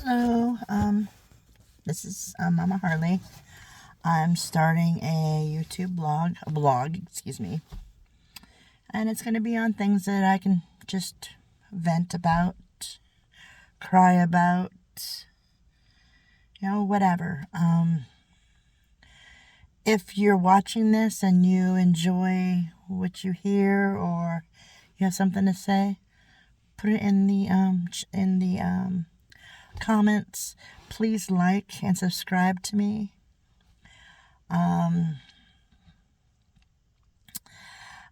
Hello, this is MammaHarley. I'm starting a YouTube blog, excuse me, and it's going to be on things that I can just vent about, cry about, whatever. If you're watching this and you enjoy what you hear or you have something to say, put it in the comments. Please like and subscribe to me. I'm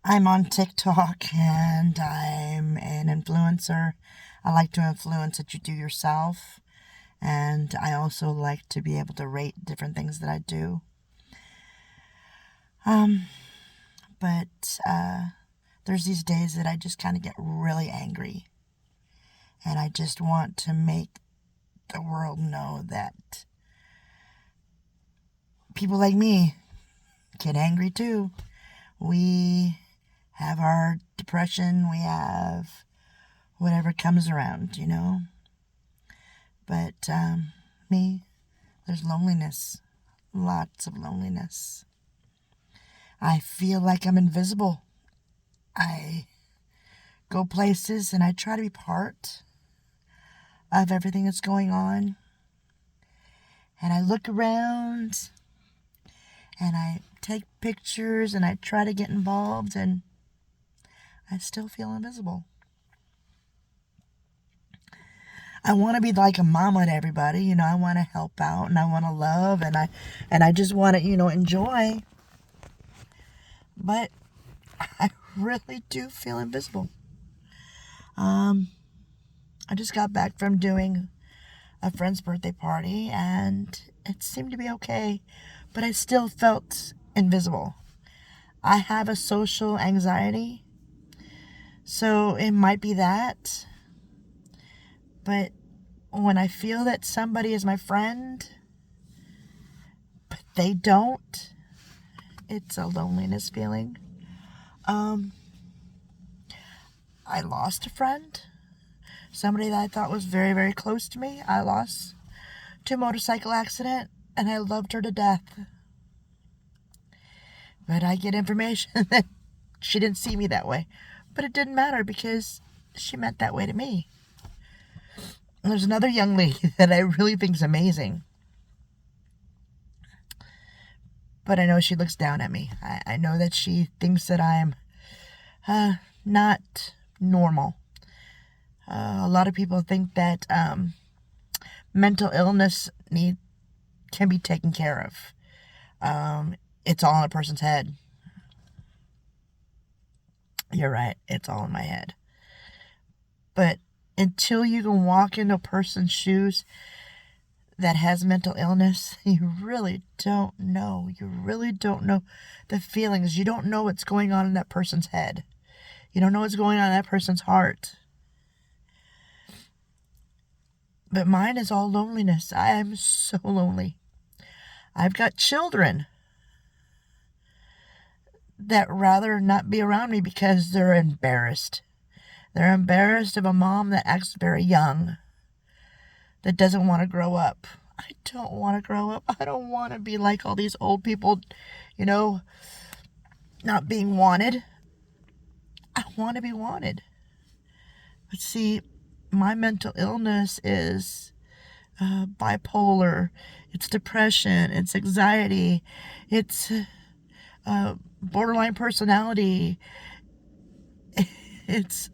on TikTok and I'm an influencer. I like to influence what you do yourself, and I also like to be able to rate different things that I do. But there's these days that I just kind of get really angry, and I just want to make the world know that people like me get angry too. We have our depression, we have whatever comes around, But me, there's loneliness, lots of loneliness. I feel like I'm invisible. I go places and I try to be part of everything that's going on. And I look around and I take pictures and I try to get involved, and I still feel invisible. I want to be like a mama to everybody, I want to help out and I want to love and I just want to, enjoy. But I really do feel invisible. I just got back from doing a friend's birthday party and it seemed to be okay, but I still felt invisible. I have a social anxiety, so it might be that. But when I feel that somebody is my friend, but they don't, it's a loneliness feeling. I lost a friend, somebody that I thought was very, very close to me. I lost to a motorcycle accident, and I loved her to death. But I get information that she didn't see me that way. But it didn't matter because she meant that way to me. There's another young lady that I really think is amazing. But I know she looks down at me. I know that she thinks that I'm not normal. A lot of people think that mental illness can be taken care of. It's all in a person's head. You're right. It's all in my head. But until you can walk into a person's shoes that has mental illness, you really don't know. You really don't know the feelings. You don't know what's going on in that person's head. You don't know what's going on in that person's heart. But mine is all loneliness. I am so lonely. I've got children that rather not be around me because they're embarrassed. They're embarrassed of a mom that acts very young, that doesn't want to grow up. I don't want to grow up. I don't want to be like all these old people, not being wanted. I want to be wanted. But see, my mental illness is bipolar. It's depression. It's anxiety. It's borderline personality. It's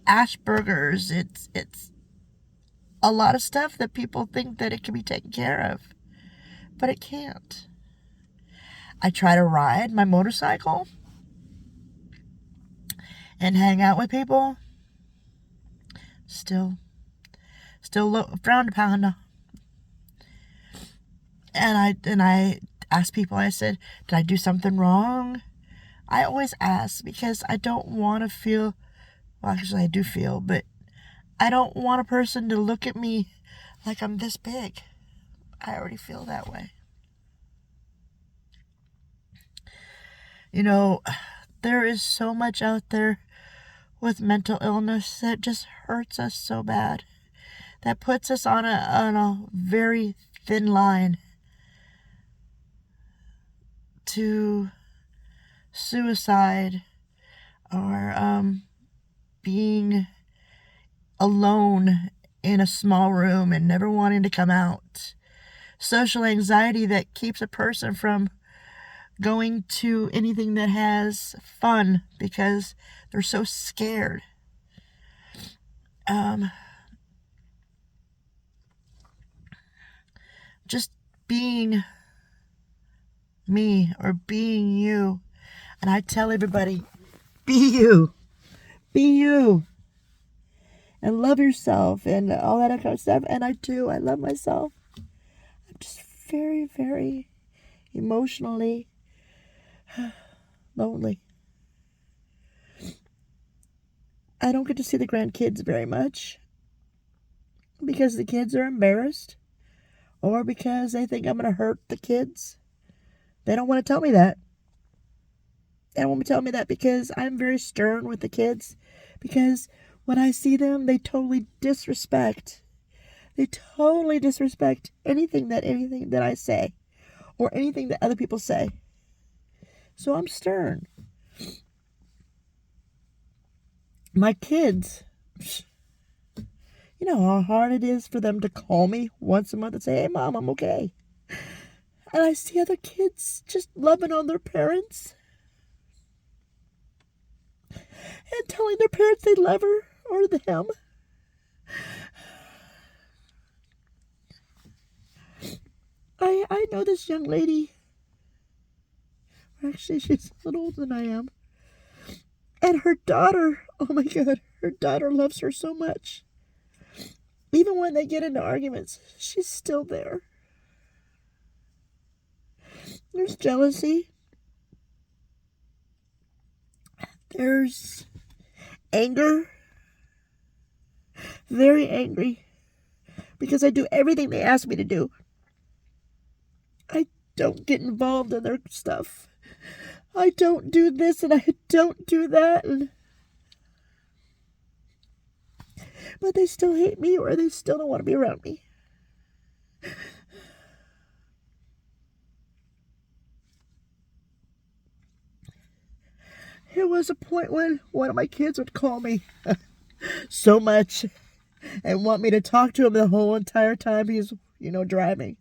Asperger's. It's a lot of stuff that people think that it can be taken care of, but it can't. I try to ride my motorcycle and hang out with people. Still frowned upon. And I asked people, I said, did I do something wrong? I always ask because I don't want to feel, well, actually I do feel, but I don't want a person to look at me like I'm this big. I already feel that way. There is so much out there with mental illness that just hurts us so bad. that puts us on a very thin line to suicide or being alone in a small room and never wanting to come out. Social anxiety that keeps a person from going to anything that has fun because they're so scared. Just being me or being you. And I tell everybody, be you. Be you. And love yourself and all that kind of stuff. And I do. I love myself. I'm just very, very emotionally lonely. I don't get to see the grandkids very much because the kids are embarrassed or because they think I'm going to hurt the kids. They don't want to tell me that. They don't want to tell me that because I'm very stern with the kids. Because when I see them, they totally disrespect. They totally disrespect anything that I say or anything that other people say. So I'm stern. My kids, you know how hard it is for them to call me once a month and say, "Hey, Mom, I'm okay." And I see other kids just loving on their parents and telling their parents they love her or them. I know this young lady. Actually, she's a little older than I am. And her daughter, oh my God, her daughter loves her so much. Even when they get into arguments, she's still there. There's jealousy. There's anger. Very angry. Because I do everything they ask me to do. I don't get involved in their stuff. I don't do this and I don't do that. But they still hate me or they still don't want to be around me. There was a point when one of my kids would call me so much and want me to talk to him the whole entire time he's, driving.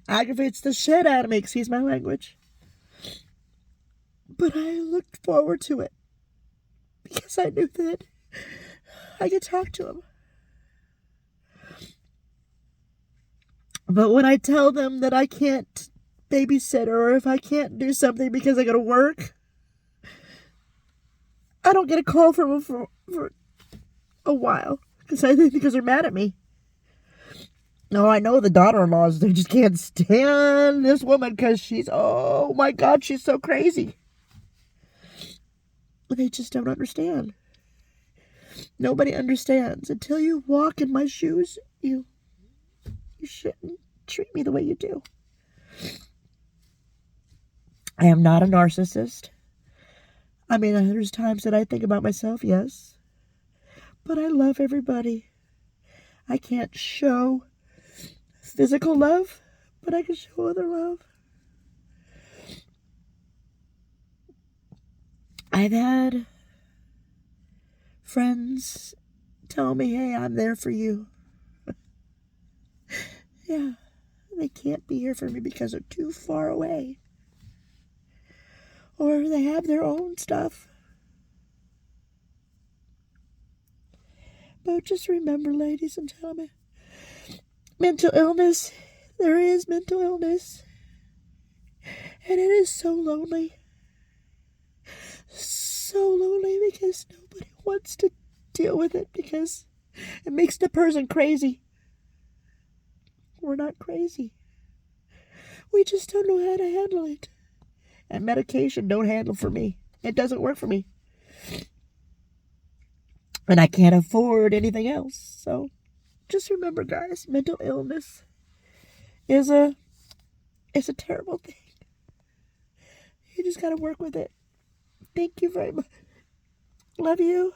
Aggravates the shit out of me, excuse my language. But I looked forward to it because I knew that I could talk to him. But when I tell them that I can't babysit or if I can't do something because I got to work, I don't get a call from them for a while because they're mad at me. No, I know the daughter-in-laws, they just can't stand this woman because she's, oh my God, she's so crazy. They just don't understand. Nobody understands. Until you walk in my shoes, you shouldn't treat me the way you do. I am not a narcissist. I mean, there's times that I think about myself, yes. But I love everybody. I can't show physical love, but I can show other love. I've had friends tell me, "Hey, I'm there for you." Yeah, they can't be here for me because they're too far away. Or they have their own stuff. But just remember, ladies and gentlemen, mental illness, there is mental illness. And it is so lonely. So lonely because nobody wants to deal with it because it makes the person crazy. We're not crazy. We just don't know how to handle it. And medication don't handle for me. It doesn't work for me. And I can't afford anything else. So just remember, guys, mental illness is a terrible thing. You just got to work with it. Thank you very much. Love you.